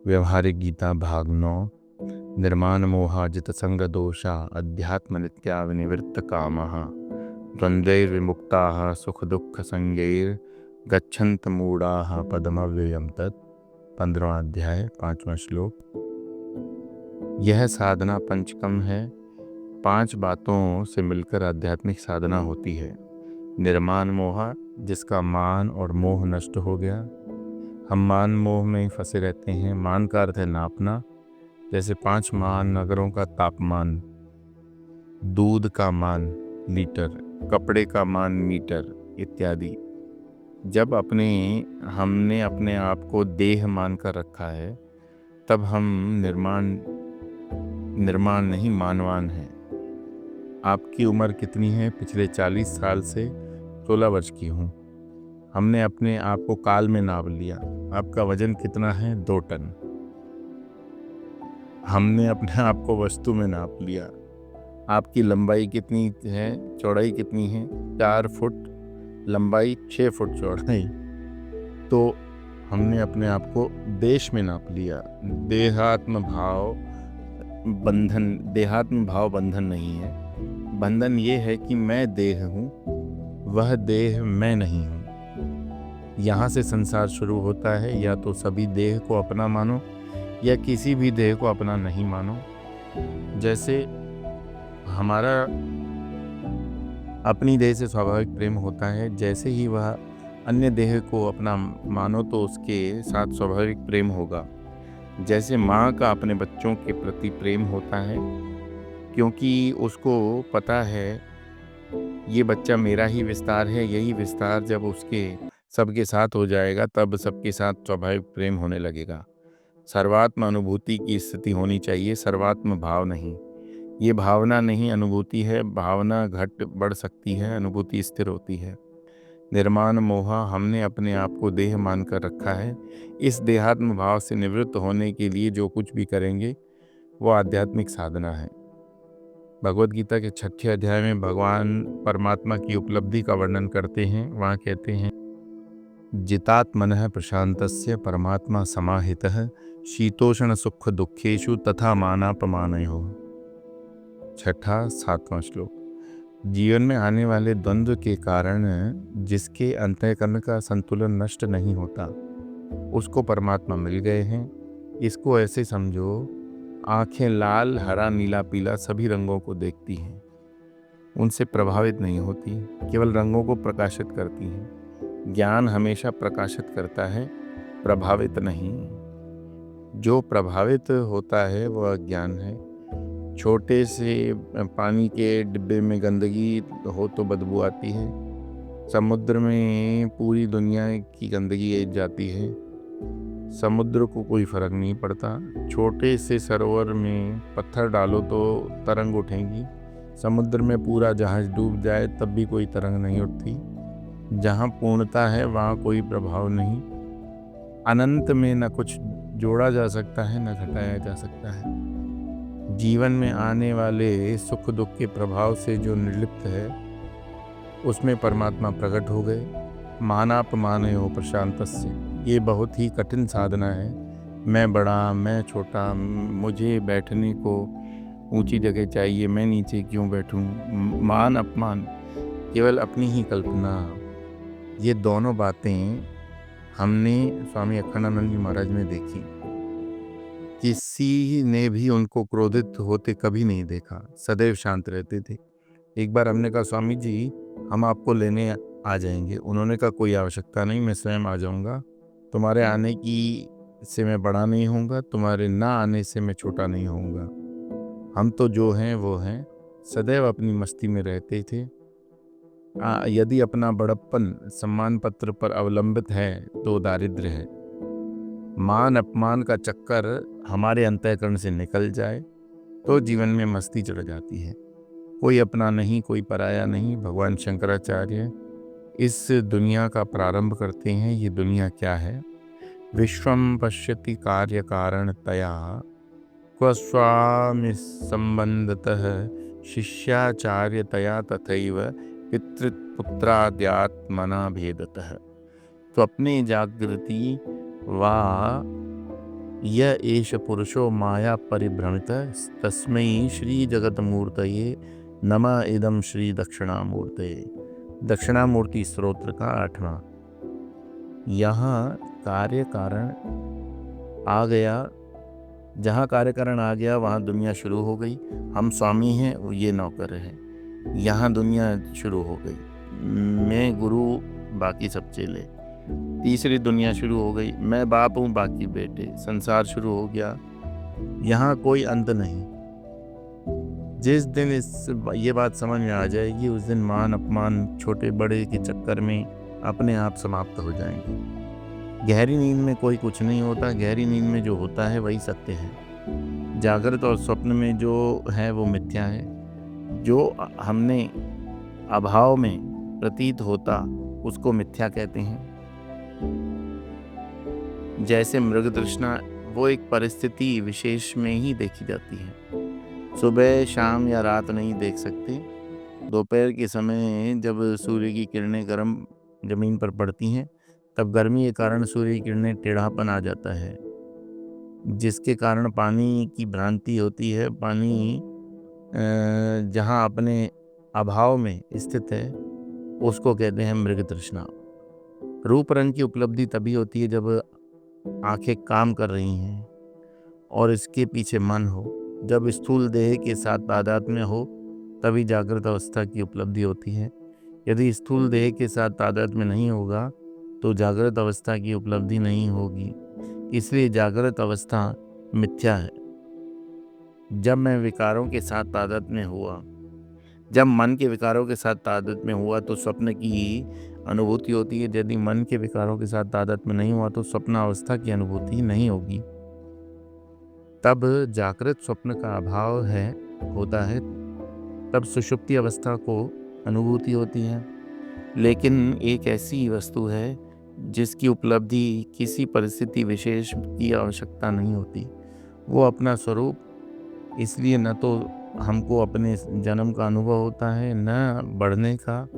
व्यवहारिक गीता भाग 9। निर्माण मोहाजित संग दोषा अध्यात्म नित्या विनिवृत्त कामः द्वंद्वैर्विमुक्ताः सुख दुख संगैर गच्छन्त मूढ़ाः पदमव्ययम् तत्। 15वां अध्याय 5वां श्लोक। यह साधना पंचकम है। 5 बातों से मिलकर आध्यात्मिक साधना होती है। निर्माण मोह, जिसका मान और मोह नष्ट हो गया। हम मान मोह में ही फंसे रहते हैं। मान का अर्थ है नापना, जैसे 5 महानगरों का तापमान, दूध का मान लीटर, कपड़े का मान मीटर इत्यादि। जब हमने अपने आप को देह मान कर रखा है, तब हम निर्माण नहीं मानवान हैं। आपकी उम्र कितनी है? पिछले 40 साल से 16 वर्ष की हूँ। हमने अपने आप को काल में नाप लिया। आपका वजन कितना है? 2 टन। हमने अपने आप को वस्तु में नाप लिया। आपकी लंबाई कितनी है? चौड़ाई कितनी है? 4 फुट लंबाई, 6 फुट चौड़ाई। तो हमने अपने आप को देश में नाप लिया। देहात्म भाव बंधन नहीं है। बंधन ये है कि मैं देह हूँ, वह देह मैं नहीं हूँ। यहाँ से संसार शुरू होता है। या तो सभी देह को अपना मानो या किसी भी देह को अपना नहीं मानो। जैसे हमारा अपनी देह से स्वाभाविक प्रेम होता है, जैसे ही वह अन्य देह को अपना मानो तो उसके साथ स्वाभाविक प्रेम होगा। जैसे माँ का अपने बच्चों के प्रति प्रेम होता है, क्योंकि उसको पता है ये बच्चा मेरा ही विस्तार है। यही विस्तार जब उसके सबके साथ हो जाएगा, तब सबके साथ स्वाभाविक प्रेम होने लगेगा। सर्वात्म अनुभूति की स्थिति होनी चाहिए, सर्वात्म भाव नहीं। ये भावना नहीं, अनुभूति है। भावना घट बढ़ सकती है, अनुभूति स्थिर होती है। निर्माण मोह, हमने अपने आप को देह मानकर रखा है। इस देहात्म भाव से निवृत्त होने के लिए जो कुछ भी करेंगे वो आध्यात्मिक साधना है। भगवद गीता के 6ठे अध्याय में भगवान परमात्मा की उपलब्धि का वर्णन करते हैं। वहाँ कहते हैं, जितात्मनः प्रशांतस्य परमात्मा समाहितः शीतोष्ण सुख दुखेषु तथा मानापमानयोः। 6ठा 7वां श्लोक। जीवन में आने वाले द्वंद्व के कारण जिसके अंतःकरण का संतुलन नष्ट नहीं होता, उसको परमात्मा मिल गए हैं। इसको ऐसे समझो, आंखें लाल, हरा, नीला, पीला सभी रंगों को देखती हैं, उनसे प्रभावित नहीं होती, केवल रंगों को प्रकाशित करती हैं। ज्ञान हमेशा प्रकाशित करता है, प्रभावित नहीं। जो प्रभावित होता है वह अज्ञान है। छोटे से पानी के डिब्बे में गंदगी हो तो बदबू आती है। समुद्र में पूरी दुनिया की गंदगी जाती है, समुद्र को कोई फर्क नहीं पड़ता। छोटे से सरोवर में पत्थर डालो तो तरंग उठेंगी। समुद्र में पूरा जहाज डूब जाए तब भी कोई तरंग नहीं उठती। जहाँ पूर्णता है वहाँ कोई प्रभाव नहीं। अनंत में न कुछ जोड़ा जा सकता है, न घटाया जा सकता है। जीवन में आने वाले सुख दुख के प्रभाव से जो निर्लिप्त है, उसमें परमात्मा प्रकट हो गए। मानापमानयोः प्रशांतस्य, ये बहुत ही कठिन साधना है। मैं बड़ा, मैं छोटा, मुझे बैठने को ऊंची जगह चाहिए, मैं नीचे क्यों बैठूं। मान अपमान, केवल अपनी ही कल्पना। ये दोनों बातें हमने स्वामी अखंडानंद जी महाराज में देखी। किसी ने भी उनको क्रोधित होते कभी नहीं देखा, सदैव शांत रहते थे। एक बार हमने कहा, स्वामी जी हम आपको लेने आ जाएंगे। उन्होंने कहा, कोई आवश्यकता नहीं, मैं स्वयं आ जाऊंगा। तुम्हारे आने की से मैं बड़ा नहीं होऊंगा, तुम्हारे ना आने से मैं छोटा नहीं होऊंगा। हम तो जो हैं वो हैं। सदैव अपनी मस्ती में रहते थे। यदि अपना बड़प्पन सम्मान पत्र पर अवलंबित है तो दारिद्र्य है। मान अपमान का चक्कर हमारे अंतःकरण से निकल जाए तो जीवन में मस्ती चढ़ जाती है। कोई अपना नहीं, कोई पराया नहीं। भगवान शंकराचार्य इस दुनिया का प्रारंभ करते हैं। ये दुनिया क्या है? विश्वम पश्यति कार्य कारणतया क्व स्वामि संबंधतः शिष्याचार्यतया तथैव पितृपुत्राद्यात्मना भेदतः। तो अपनी जागृति व य एष पुरुषो माया परिभ्रमित तस्मै श्री जगतमूर्तये नमः इदम श्री दक्षिणामूर्तये। दक्षिणामूर्ति स्तोत्र का 8वां। यहाँ कार्य कारण आ गया, जहाँ कार्य कारण आ गया वहाँ दुनिया शुरू हो गई। हम स्वामी हैं, ये नौकर हैं। यहाँ दुनिया शुरू हो गई, मैं गुरु, बाकी सब चेले। तीसरी दुनिया शुरू हो गई, मैं बाप हूँ, बाकी बेटे। संसार शुरू हो गया, यहाँ कोई अंत नहीं। जिस दिन ये बात समझ में आ जाएगी उस दिन मान अपमान छोटे बड़े के चक्कर में अपने आप समाप्त हो जाएंगे। गहरी नींद में कोई कुछ नहीं होता, गहरी नींद में जो होता है वही सत्य है। जागृत और स्वप्न में जो है वो मिथ्या है। जो हमने अभाव में प्रतीत होता उसको मिथ्या कहते हैं। जैसे मृग तृष्णा, वो एक परिस्थिति विशेष में ही देखी जाती है। सुबह शाम या रात नहीं देख सकते। दोपहर के समय जब सूर्य की किरणें गर्म जमीन पर पड़ती हैं तब गर्मी के कारण सूर्य की किरणें टेढ़ापन आ जाता है, जिसके कारण पानी की भ्रांति होती है। पानी जहाँ अपने अभाव में स्थित है उसको कहते हैं मृग तृष्णा। रूप रंग की उपलब्धि तभी होती है जब आंखें काम कर रही हैं और इसके पीछे मन हो। जब स्थूल देह के साथ तादात्म्य हो तभी जागृत अवस्था की उपलब्धि होती है। यदि स्थूल देह के साथ तादात्म्य नहीं होगा तो जागृत अवस्था की उपलब्धि नहीं होगी। इसलिए जागृत अवस्था मिथ्या है। जब मैं विकारों के साथ तादात्म्य हुआ, जब मन के विकारों के साथ तादात्म्य हुआ तो स्वप्न की अनुभूति होती है। यदि मन के विकारों के साथ तादात्म्य नहीं हुआ तो स्वप्न अवस्था की अनुभूति नहीं होगी। तब जागृत स्वप्न का अभाव होता है, तब सुषुप्ति अवस्था को अनुभूति होती है। लेकिन एक ऐसी वस्तु है जिसकी उपलब्धि किसी परिस्थिति विशेष की आवश्यकता नहीं होती, वो अपना स्वरूप। इसलिए न तो हमको अपने जन्म का अनुभव होता है, न बढ़ने का,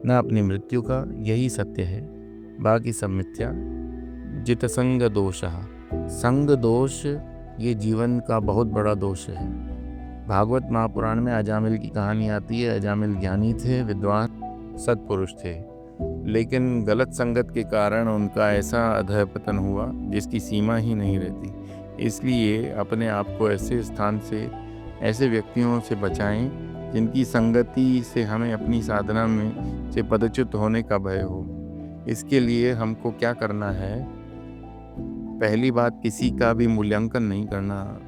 न अपनी मृत्यु का। यही सत्य है, बाकी सब मिथ्या। जित संग दोषः, संग दोष ये जीवन का बहुत बड़ा दोष है। भागवत महापुराण में अजामिल की कहानी आती है। अजामिल ज्ञानी थे, विद्वान सत्पुरुष थे, लेकिन गलत संगत के कारण उनका ऐसा अधःपतन हुआ जिसकी सीमा ही नहीं रहती। इसलिए अपने आप को ऐसे स्थान से, ऐसे व्यक्तियों से बचाएं जिनकी संगति से हमें अपनी साधना में से पदच्युत होने का भय हो। इसके लिए हमको क्या करना है? पहली बात, किसी का भी मूल्यांकन नहीं करना।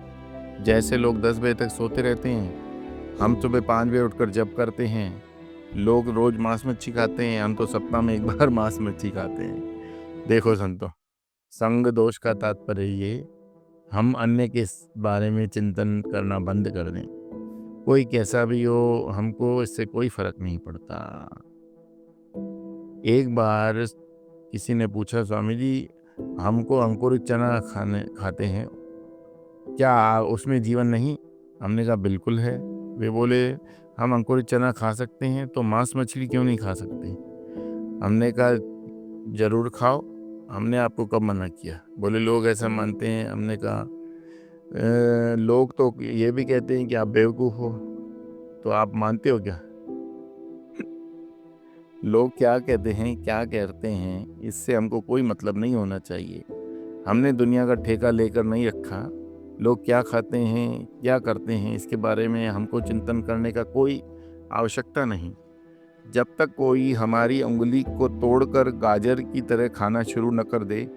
जैसे लोग 10 बजे तक सोते रहते हैं, हम सुबह 5 बजे उठकर जप करते हैं। लोग रोज मांस मच्छी खाते हैं, हम तो सप्ताह में एक बार मांस मच्छी खाते हैं। देखो संतो, संग दोष का तात्पर्य ये, हम अन्य के बारे में चिंतन करना बंद कर दें। कोई कैसा भी हो, हमको इससे कोई फर्क नहीं पड़ता। एक बार किसी ने पूछा, स्वामी जी हमको अंकुरित चना खाते हैं, क्या उसमें जीवन नहीं? हमने कहा बिल्कुल है। वे बोले हम अंकुरित चना खा सकते हैं तो मांस मछली क्यों नहीं खा सकते? हमने कहा जरूर खाओ। हमने आपको कब मना किया? बोले लोग ऐसा मानते हैं। हमने कहा लोग तो ये भी कहते हैं कि आप बेवकूफ़ हो, तो आप मानते हो क्या? लोग क्या कहते हैं, क्या कहते हैं, इससे हमको कोई मतलब नहीं होना चाहिए। हमने दुनिया का ठेका लेकर नहीं रखा। लोग क्या खाते हैं, क्या करते हैं, इसके बारे में हमको चिंतन करने का कोई आवश्यकता नहीं। जब तक कोई हमारी उंगली को तोड़कर गाजर की तरह खाना शुरू न कर दे,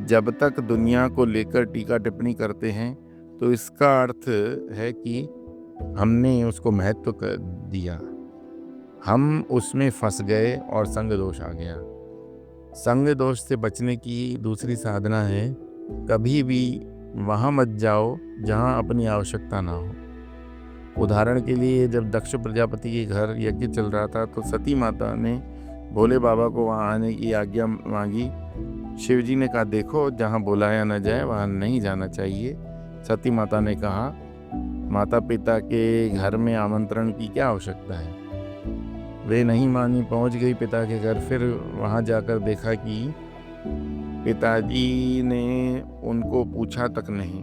जब तक दुनिया को लेकर टीका टिप्पणी करते हैं, तो इसका अर्थ है कि हमने उसको महत्व कर दिया, हम उसमें फंस गए और संग दोष आ गया। संग दोष से बचने की दूसरी साधना है, कभी भी वहाँ मत जाओ जहाँ अपनी आवश्यकता ना हो। उदाहरण के लिए, जब दक्ष प्रजापति के घर यज्ञ चल रहा था तो सती माता ने भोले बाबा को वहाँ आने की आज्ञा मांगी। शिव जी ने कहा देखो, जहाँ बुलाया न जाए वहाँ नहीं जाना चाहिए। सती माता ने कहा माता पिता के घर में आमंत्रण की क्या आवश्यकता है? वे नहीं मानी, पहुंच गई पिता के घर। फिर वहां जाकर देखा कि पिताजी ने उनको पूछा तक नहीं।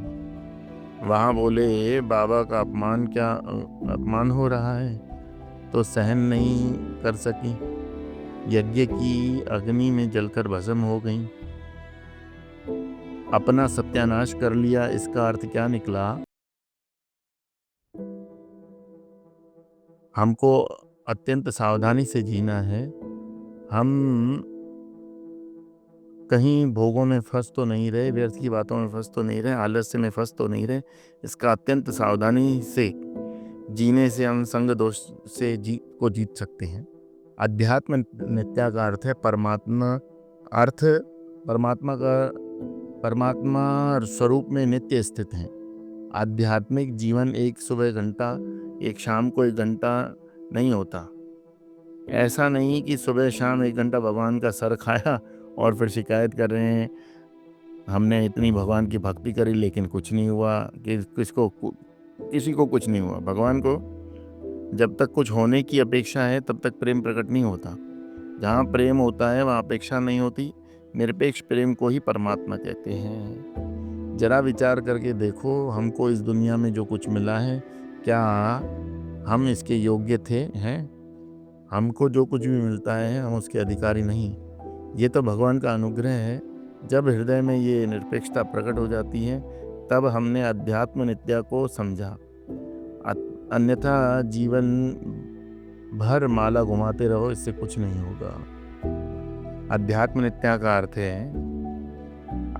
वहाँ बोले, बाबा का अपमान हो रहा है, तो सहन नहीं कर सकी, यज्ञ की अग्नि में जलकर भस्म हो गई। अपना सत्यानाश कर लिया। इसका अर्थ क्या निकला? हमको अत्यंत सावधानी से जीना है। हम कहीं भोगों में फंस तो नहीं रहे, व्यर्थ की बातों में फंस तो नहीं रहे, आलस्य में फंस तो नहीं रहे। इसका अत्यंत सावधानी से जीने से हम संग दोष से जीत सकते हैं। अध्यात्म नित्या का अर्थ है परमात्मा स्वरूप में नित्य स्थित हैं। आध्यात्मिक जीवन एक सुबह घंटा, एक शाम को 1 घंटा नहीं होता। ऐसा नहीं कि सुबह शाम 1 घंटा भगवान का सर खाया और फिर शिकायत कर रहे हैं हमने इतनी भगवान की भक्ति करी लेकिन कुछ नहीं हुआ, कि किसी को कुछ नहीं हुआ। भगवान को जब तक कुछ होने की अपेक्षा है तब तक प्रेम प्रकट नहीं होता। जहाँ प्रेम होता है वहाँ अपेक्षा नहीं होती। निरपेक्ष प्रेम को ही परमात्मा कहते हैं। जरा विचार करके देखो, हमको इस दुनिया में जो कुछ मिला है, क्या हम इसके योग्य हैं? हमको जो कुछ भी मिलता है हम उसके अधिकारी नहीं। ये तो भगवान का अनुग्रह है। जब हृदय में ये निरपेक्षता प्रकट हो जाती है तब हमने अध्यात्म नित्या को समझा। अन्यथा जीवन भर माला घुमाते रहो, इससे कुछ नहीं होगा। अध्यात्म नित्या का अर्थ है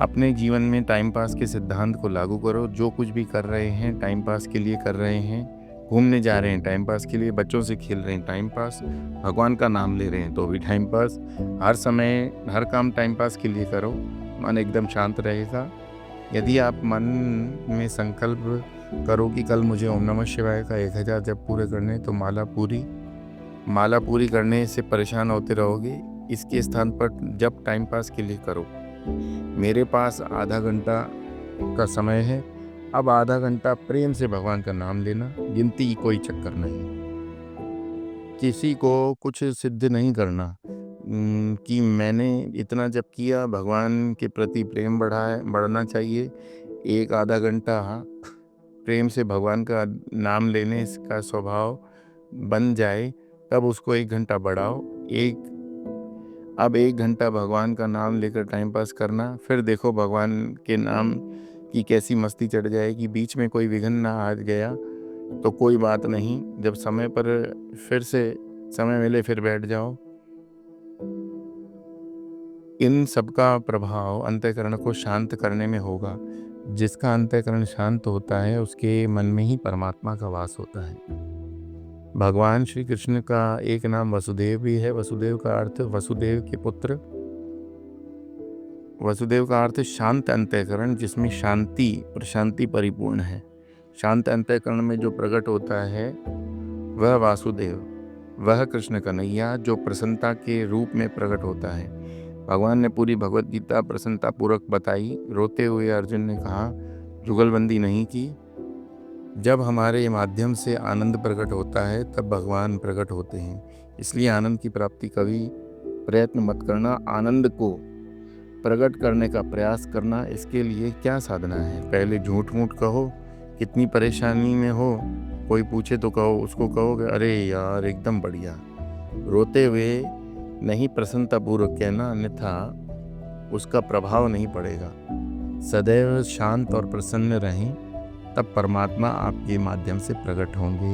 अपने जीवन में टाइम पास के सिद्धांत को लागू करो। जो कुछ भी कर रहे हैं टाइम पास के लिए कर रहे हैं, घूमने जा रहे हैं टाइम पास के लिए, बच्चों से खेल रहे हैं टाइम पास, भगवान का नाम ले रहे हैं तो भी टाइम पास। हर समय हर काम टाइम पास के लिए करो, मन एकदम शांत रहेगा। यदि आप मन में संकल्प करो कि कल मुझे ओम नमः शिवाय का 1000 जप पूरे करने, तो माला पूरी करने से परेशान होते रहोगे। इसके स्थान पर जब टाइम पास के लिए करो। मेरे पास आधा घंटा का समय है, अब आधा घंटा प्रेम से भगवान का नाम लेना। गिनती की कोई चक्कर नहीं, किसी को कुछ सिद्ध नहीं करना कि मैंने इतना जप किया, भगवान के प्रति प्रेम बढ़ना चाहिए। एक आधा घंटा प्रेम से भगवान का नाम लेने का स्वभाव बन जाए तब उसको 1 घंटा बढ़ाओ। अब 1 घंटा भगवान का नाम लेकर टाइम पास करना, फिर देखो भगवान के नाम की कैसी मस्ती चढ़ जाएगी। बीच में कोई विघ्न ना आ गया तो कोई बात नहीं, जब समय पर फिर से समय मिले फिर बैठ जाओ। इन सबका प्रभाव अंतःकरण को शांत करने में होगा। जिसका अंतःकरण शांत होता है उसके मन में ही परमात्मा का वास होता है। भगवान श्री कृष्ण का एक नाम वसुदेव भी है। वसुदेव का अर्थ वसुदेव के पुत्र। वसुदेव का अर्थ शांत अंतःकरण, जिसमें शांति और शांति परिपूर्ण है। शांत अंतःकरण में जो प्रकट होता है वह वासुदेव, वह कृष्ण कन्हैया जो प्रसन्नता के रूप में प्रकट होता है। भगवान ने पूरी भगवत गीता प्रसन्नता पूर्वक बताई। रोते हुए अर्जुन ने कहा, जुगलबंदी नहीं की। जब हमारे माध्यम से आनंद प्रकट होता है तब भगवान प्रकट होते हैं। इसलिए आनंद की प्राप्ति कभी प्रयत्न मत करना, आनंद को प्रकट करने का प्रयास करना। इसके लिए क्या साधना है? पहले झूठ मूठ कहो, कितनी परेशानी में हो, कोई पूछे तो कहो, उसको कहो कि अरे यार एकदम बढ़िया। रोते हुए नहीं, प्रसन्नतापूर्वक कहना, अन्यथा उसका प्रभाव नहीं पड़ेगा। सदैव शांत और प्रसन्न रहें, तब परमात्मा आपके माध्यम से प्रकट होंगे।